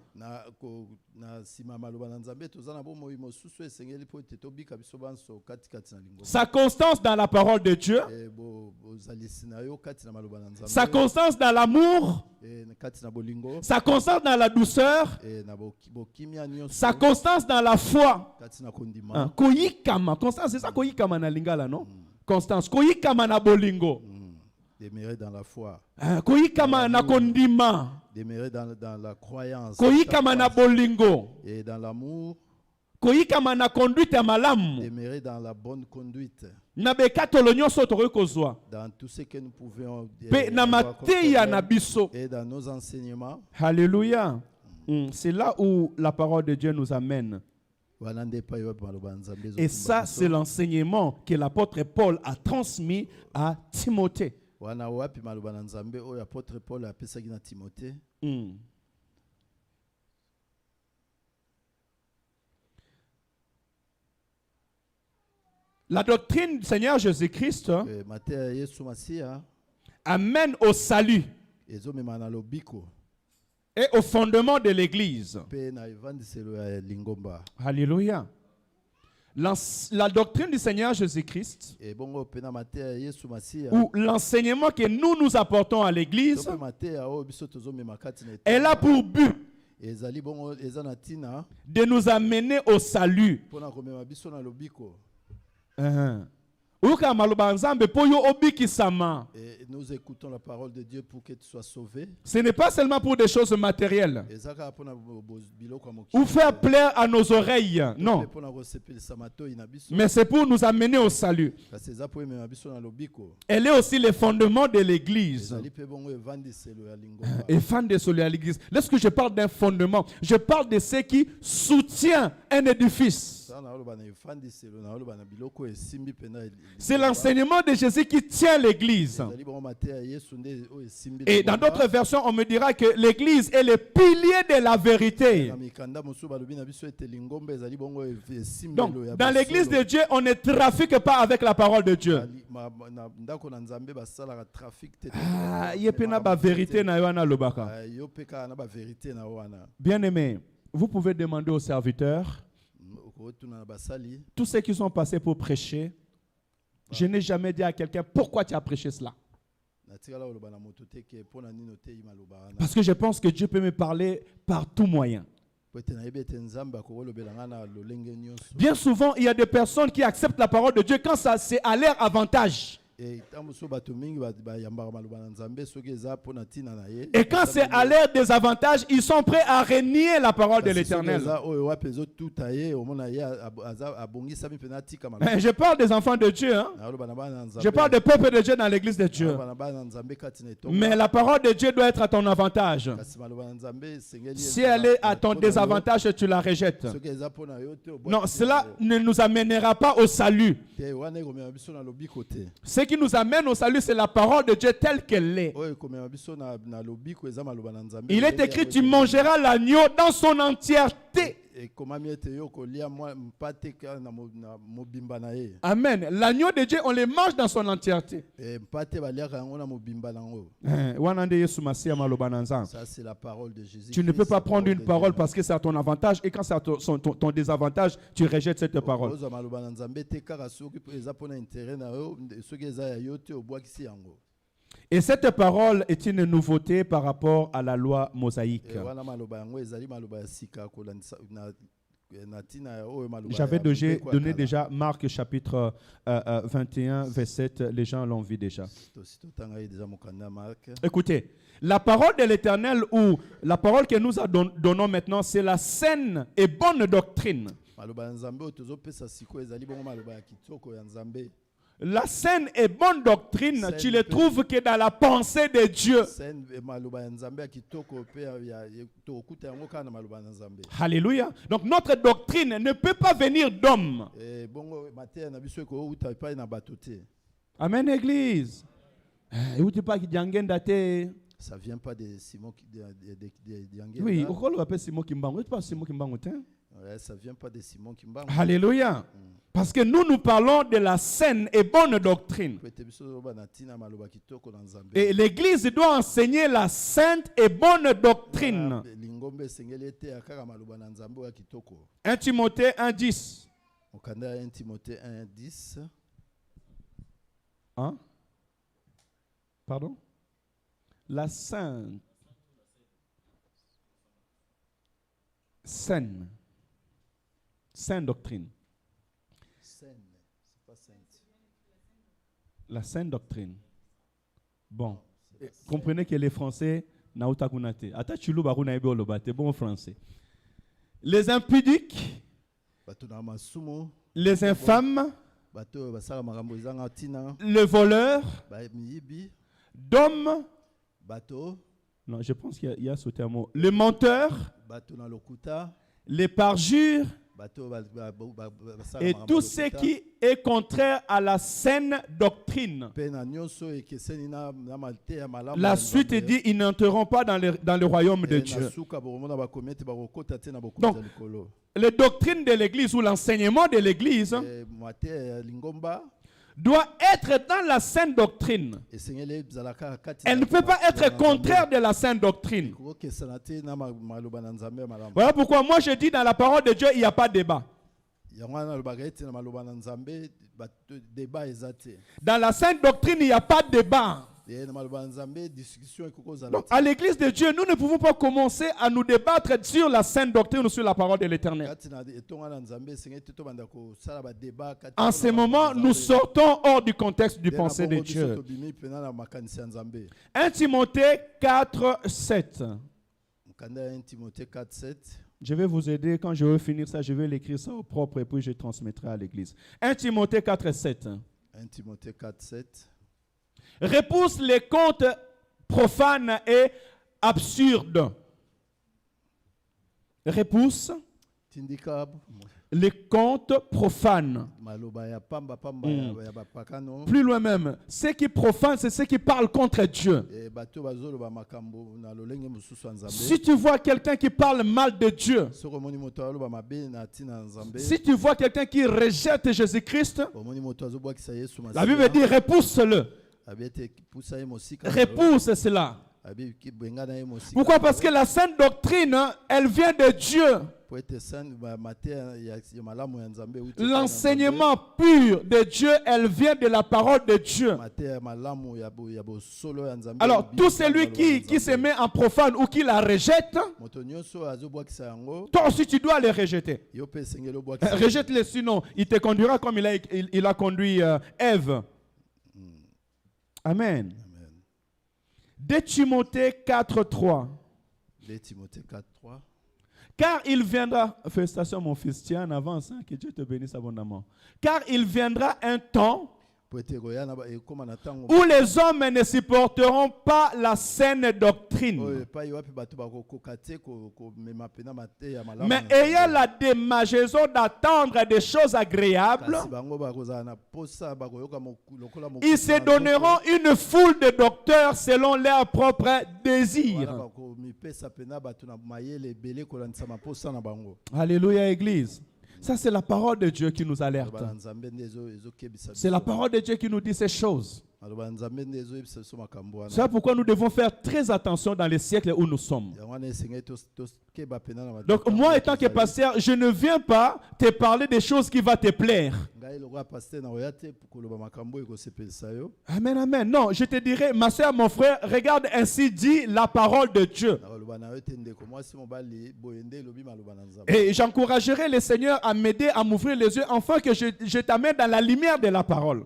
Sa constance dans la parole de Dieu, sa constance dans l'amour, sa constance dans la douceur, sa constance dans la foi. Koyikama, constance, c'est ça koyikama na lingala, non? Constance, koyikama na bolingo. Demeurer dans la foi. Koyikama na kondima. Demeurer dans la croyance. Koyikama na bolingo. Et dans l'amour. Koyikama na conduite ya malamu. Demeurer dans la bonne conduite. Na bekatolo nyonso tokoki kozwa. Dans tout ce que nous pouvons pe na mateya na biso. Et dans nos enseignements. Alléluia. C'est là où la parole de Dieu nous amène. Et ça, c'est l'enseignement que l'apôtre Paul a transmis à Timothée. La doctrine du Seigneur Jésus-Christ amène au salut et au fondement de l'Église. Alléluia. La doctrine du Seigneur Jésus-Christ, ou l'enseignement que nous apportons à l'Église, est là pour but de nous amener au salut. Et nous écoutons la parole de Dieu pour que tu sois sauvé. Ce n'est pas seulement pour des choses matérielles ou faire plaire à nos oreilles, non. Mais c'est pour nous amener au salut. Elle est aussi le fondement de l'Église. Et fan de celui à l'Église. Lorsque je parle d'un fondement, je parle de ce qui soutient un édifice. C'est l'enseignement de Jésus qui tient l'Église. Et dans d'autres versions, on me dira que l'Église est le pilier de la vérité. Donc, dans l'Église de Dieu, on ne trafique pas avec la parole de Dieu. Bien aimé, vous pouvez demander aux serviteurs, tous ceux qui sont passés pour prêcher, je n'ai jamais dit à quelqu'un pourquoi tu as prêché cela. Parce que je pense que Dieu peut me parler par tout moyen. Bien souvent, il y a des personnes qui acceptent la parole de Dieu quand ça c'est à leur avantage. Et quand c'est à leur désavantage, ils sont prêts à renier la parole de l'Éternel. Je parle des enfants de Dieu. Hein? Je parle du peuple de Dieu dans l'église de Dieu. Mais la parole de Dieu doit être à ton avantage. Si elle est à ton désavantage, tu la rejettes. Non, cela ne nous amènera pas au salut. Ce qui nous amène au salut, c'est la parole de Dieu telle qu'elle est. Il est écrit, tu mangeras l'agneau dans son entièreté. Amen. L'agneau de Dieu, on le mange dans son entièreté. Ça, c'est la parole de Jésus. Tu ne peux pas prendre une parole parce que c'est à ton avantage et quand c'est à ton désavantage, tu rejettes cette parole. Et cette parole est une nouveauté par rapport à la loi mosaïque. J'avais donné déjà Marc chapitre 21, verset 7. Les gens l'ont vu déjà. Écoutez, la parole de l'Éternel ou la parole que nous donnons maintenant, c'est la saine et bonne doctrine. La saine et bonne doctrine, tu ne trouves que dans la pensée de Dieu. Alléluia. Donc notre doctrine ne peut pas venir d'hommes. Amen, Église. Ça vient pas de Simon oui, on appelle Simon Kimbangu. C'est pas Simon Kimbangu. Ouais, ça vient pas de Simon Kimbangu. Alléluia. Parce que nous parlons de la saine et bonne doctrine. Et l'Église doit enseigner la sainte et bonne doctrine. 1 Timothée 1:10. 1 Timothée 1:10. Hein? Pardon? La sainte. Saine. Sainte doctrine. Saine, c'est pas sainte. La saine doctrine. Bon. Comprenez que les Français n'ont pas kunate. Ata chulu baruna ebe olobate bon français. Les impudiques. Les infâmes. Le voleur. D'hommes. Non, je pense qu'il y a sauté un mot. Le menteur. Les parjures. Et tout ce qui est contraire à la saine doctrine. La suite dit, ils n'entreront pas dans le royaume de Dieu. Donc, les doctrines de l'Église ou l'enseignement de l'Église doit être dans la saine doctrine. Elle ne peut pas être contraire de la saine doctrine. Voilà pourquoi moi je dis dans la parole de Dieu, il n'y a pas de débat. Dans la saine doctrine, il n'y a pas de débat. Donc, à l'église de Dieu, nous ne pouvons pas commencer à nous débattre sur la sainte doctrine ou sur la parole de l'Éternel. En ce moment, nous sortons hors du contexte du pensée de Dieu. 1 Timothée 4:7. Je vais vous aider. Quand je vais finir ça, je vais l'écrire ça au propre et puis je transmettrai à l'église. 1 Timothée 4:7. 1 Timothée 4:7. Repousse les contes profanes et absurdes. Repousse les contes profanes. Plus loin même, ce qui profane, c'est ce qui parle contre Dieu. Si tu vois quelqu'un qui parle mal de Dieu, si tu vois quelqu'un qui rejette Jésus-Christ, la Bible dit repousse-le. Repousse cela. Pourquoi? Parce que la sainte doctrine, elle vient de Dieu. L'enseignement pur de Dieu, elle vient de la parole de Dieu. Alors, tout celui qui se met en profane ou qui la rejette, toi aussi tu dois le rejeter. Rejette-le, sinon il te conduira comme il a conduit Ève. Amen. 2 Timothée 4:3. 2 Timothée 4:3. Car il viendra, félicitations mon fils, tiens en avance, hein, que Dieu te bénisse abondamment. Car il viendra un temps où les hommes ne supporteront pas la saine doctrine, mais ayant la démangeaison d'attendre des choses agréables, ils se donneront une foule de docteurs selon leurs propres désirs. Alléluia, Église. Ça, c'est la parole de Dieu qui nous alerte. C'est la parole de Dieu qui nous dit ces choses. C'est pourquoi nous devons faire très attention dans les siècles où nous sommes. Donc moi, étant que pasteur, je ne viens pas te parler des choses qui vont te plaire. Amen, amen. Non, je te dirais, ma soeur, mon frère, regarde, ainsi dit la parole de Dieu. Et j'encouragerai le Seigneur à m'aider à m'ouvrir les yeux afin que je t'amène dans la lumière de la parole.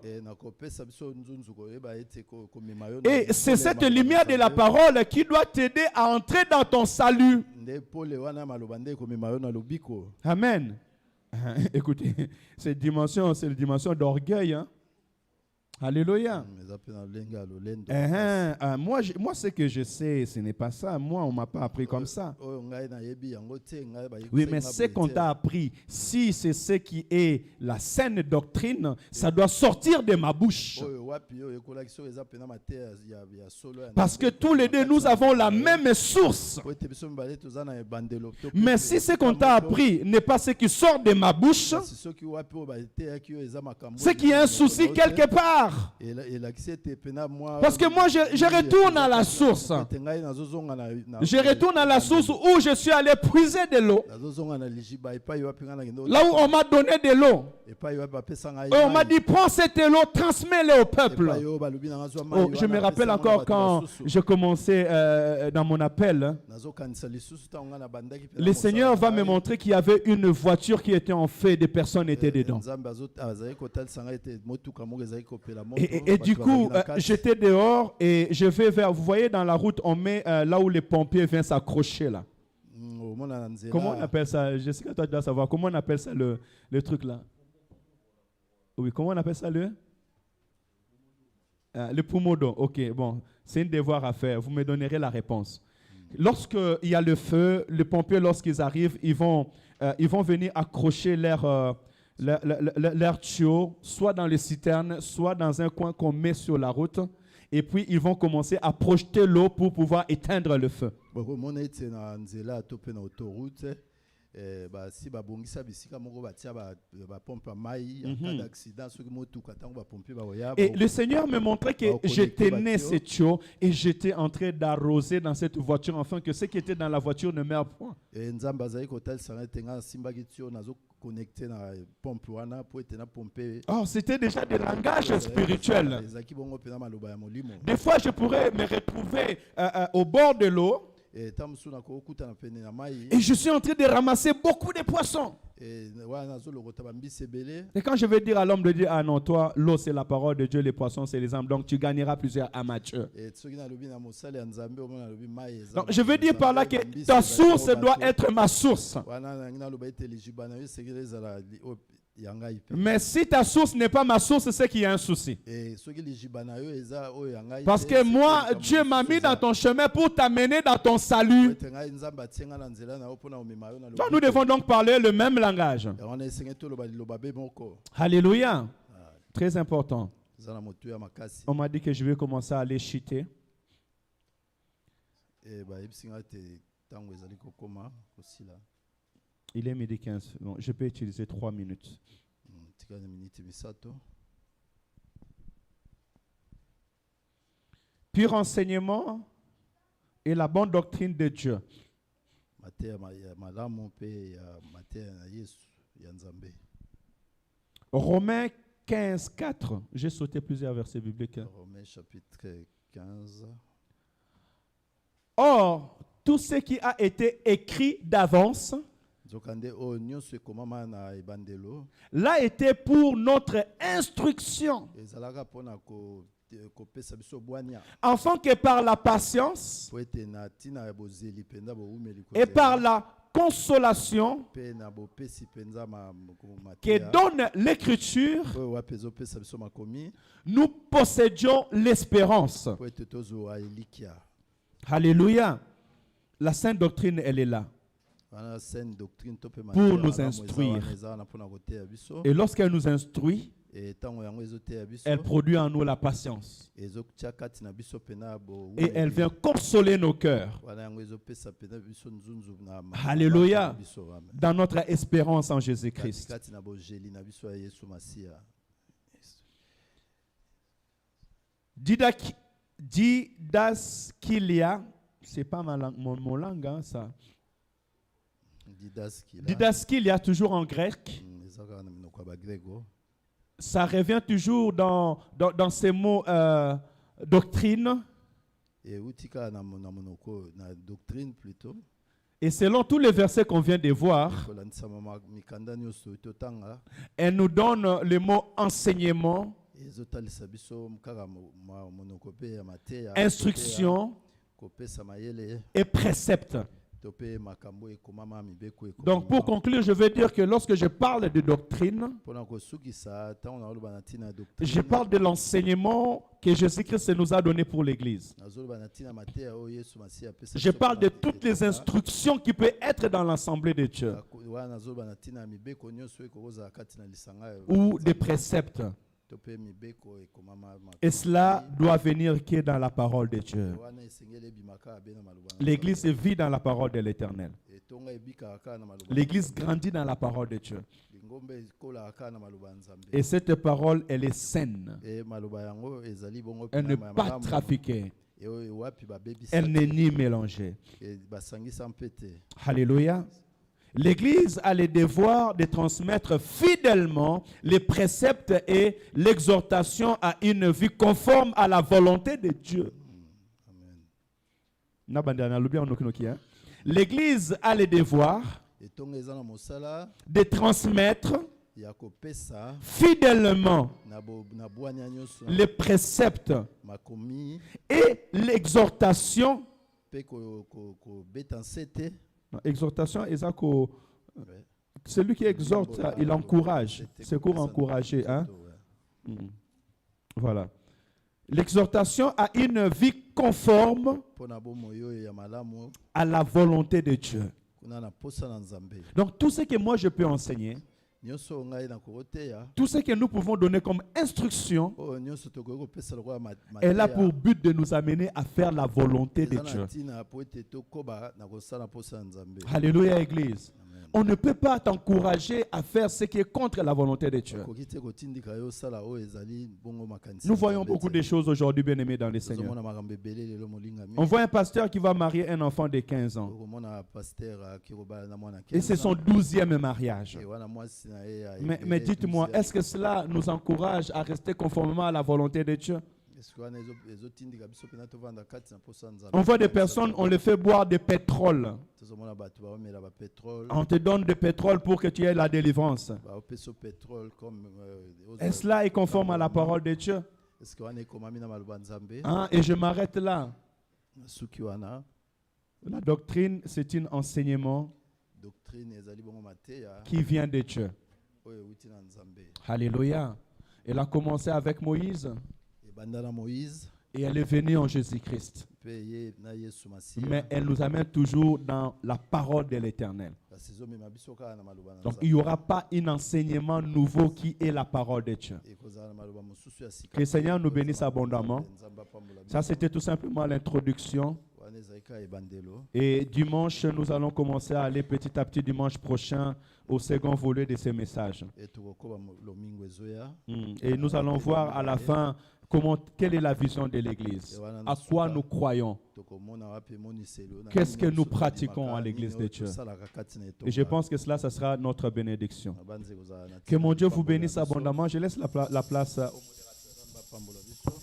Et c'est cette lumière de la parole qui doit t'aider à entrer dans ton salut. Amen. Écoutez, c'est une dimension d'orgueil. Hein? Alléluia. Moi, ce que je sais, ce n'est pas ça. Moi, on ne m'a pas appris comme ça. Oui, mais ce qu'on t'a appris, si c'est ce qui est la saine doctrine, ça doit sortir de ma bouche. Parce que tous les deux, nous avons la même source. Mais si ce qu'on t'a appris n'est pas ce qui sort de ma bouche, c'est qu'il y a un souci quelque part. Parce que moi, je retourne à la source. Je retourne à la source où je suis allé puiser de l'eau. Là où on m'a donné de l'eau. Et on m'a dit, prends cette eau, transmets-la au peuple. Oh, je me rappelle encore quand je commençais dans mon appel. Le Seigneur va me montrer qu'il y avait une voiture qui était en feu, des personnes étaient dedans. Et du coup, j'étais dehors et je vais vers, vous voyez dans la route, on met là où les pompiers viennent s'accrocher là. Comment on appelle ça? Jessica, toi tu dois savoir, comment on appelle ça le truc là? Oui, comment on appelle ça le pomodo. Ok, bon, c'est un devoir à faire, vous me donnerez la réponse. Lorsqu'il y a le feu, les pompiers, lorsqu'ils arrivent, ils vont venir accrocher leur tuyau, soit dans les citernes, soit dans un coin qu'on met sur la route. Et puis, ils vont commencer à projeter l'eau pour pouvoir éteindre le feu. Et le Seigneur me montrait que j'étais né ce tuyau et j'étais en train d'arroser dans cette voiture afin que ceux qui étaient dans la voiture ne meurent point. Oh, c'était déjà des langages spirituels. Des fois, je pourrais me retrouver au bord de l'eau. Et je suis en train de ramasser beaucoup de poissons. Et quand je vais dire à l'homme de Dieu, ah non, toi, l'eau c'est la parole de Dieu, les poissons c'est les âmes, donc tu gagneras plusieurs amateurs. Donc je veux dire par là que ta source doit être ma source. Mais si ta source n'est pas ma source, c'est qu'il y a un souci. Parce que moi, Dieu m'a mis dans ton chemin pour t'amener dans ton salut. Donc, nous devons donc parler le même langage. Alléluia. Très important. On m'a dit que je vais commencer à aller chuter. Il est midi 15. Bon, je peux utiliser 3 minutes. Pur enseignement et la bonne doctrine de Dieu. Romains 15, 4. J'ai sauté plusieurs versets bibliques. Romains chapitre 15. Or, tout ce qui a été écrit d'avance l'a été pour notre instruction, afin que par la patience et par la consolation que donne l'Écriture, nous possédions l'espérance. Alléluia. La sainte doctrine, elle est là pour nous instruire. Et lorsqu'elle nous instruit, elle produit en nous la patience. Et elle vient consoler nos cœurs. Alléluia. Dans notre espérance en Jésus-Christ. Didascalia, c'est pas mon langue, hein, ça. Didascalia, toujours en grec. Ça revient toujours dans ces mots doctrine. doctrine plutôt. Et selon tous les versets qu'on vient de voir, elle nous donne le mot enseignement, instruction et précepte. Donc pour conclure, je veux dire que lorsque je parle de doctrine, je parle de l'enseignement que Jésus-Christ nous a donné pour l'Église. Je parle de toutes les instructions qui peuvent être dans l'Assemblée de Dieu ou des préceptes. Et cela doit venir que dans la parole de Dieu. L'Église vit dans la parole de l'Éternel. L'Église grandit dans la parole de Dieu. Et cette parole, elle est saine. Elle n'est pas trafiquée. Elle n'est ni mélangée. Alléluia. L'Église a le devoir de transmettre fidèlement les préceptes et l'exhortation à une vie conforme à la volonté de Dieu. L'Église a le devoir de transmettre fidèlement les préceptes et l'exhortation. Exhortation, celui qui exhorte, il encourage. C'est pour encourager. Hein? Voilà. L'exhortation à une vie conforme à la volonté de Dieu. Donc tout ce que moi je peux enseigner, tout ce que nous pouvons donner comme instruction est là pour but de nous amener à faire la volonté de Dieu. Alléluia, Église. On ne peut pas t'encourager à faire ce qui est contre la volonté de Dieu. Nous voyons beaucoup de choses aujourd'hui, bien-aimés dans le Seigneur. On voit un pasteur qui va marier un enfant de 15 ans. Et c'est son 12e mariage. Mais dites-moi, est-ce que cela nous encourage à rester conformément à la volonté de Dieu? On voit des personnes, on les fait boire du pétrole. On te donne du pétrole pour que tu aies la délivrance. Et cela est conforme à la parole de Dieu. Et je m'arrête là. La doctrine, c'est un enseignement qui vient de Dieu. Alléluia. Elle a commencé avec Moïse. Et elle est venue en Jésus-Christ. Mais elle nous amène toujours dans la parole de l'Éternel. Donc il n'y aura pas un enseignement nouveau qui est la parole de Dieu. Que le Seigneur nous bénisse abondamment. Ça, c'était tout simplement l'introduction. Et dimanche, nous allons commencer à aller petit à petit dimanche prochain au second volet de ces messages. Et nous allons voir à la fin quelle est la vision de l'Église, à quoi nous croyons, qu'est-ce que nous pratiquons à l'Église de Dieu. Et je pense que cela, ça sera notre bénédiction. Que mon Dieu vous bénisse abondamment. Je laisse la place au modérateur.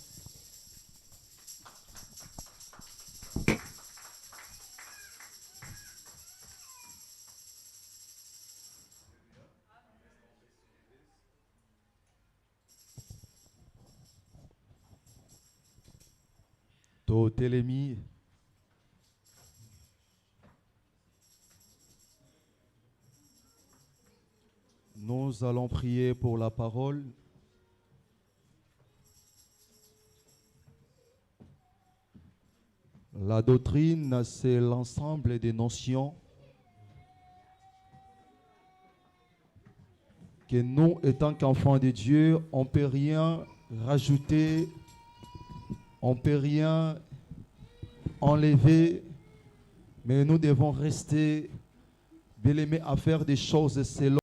Télémi. Nous allons prier pour la parole. La doctrine, c'est l'ensemble des notions que nous, étant qu'enfants de Dieu, on ne peut rien rajouter. On ne peut rien enlever, mais nous devons rester bien aimés à faire des choses selon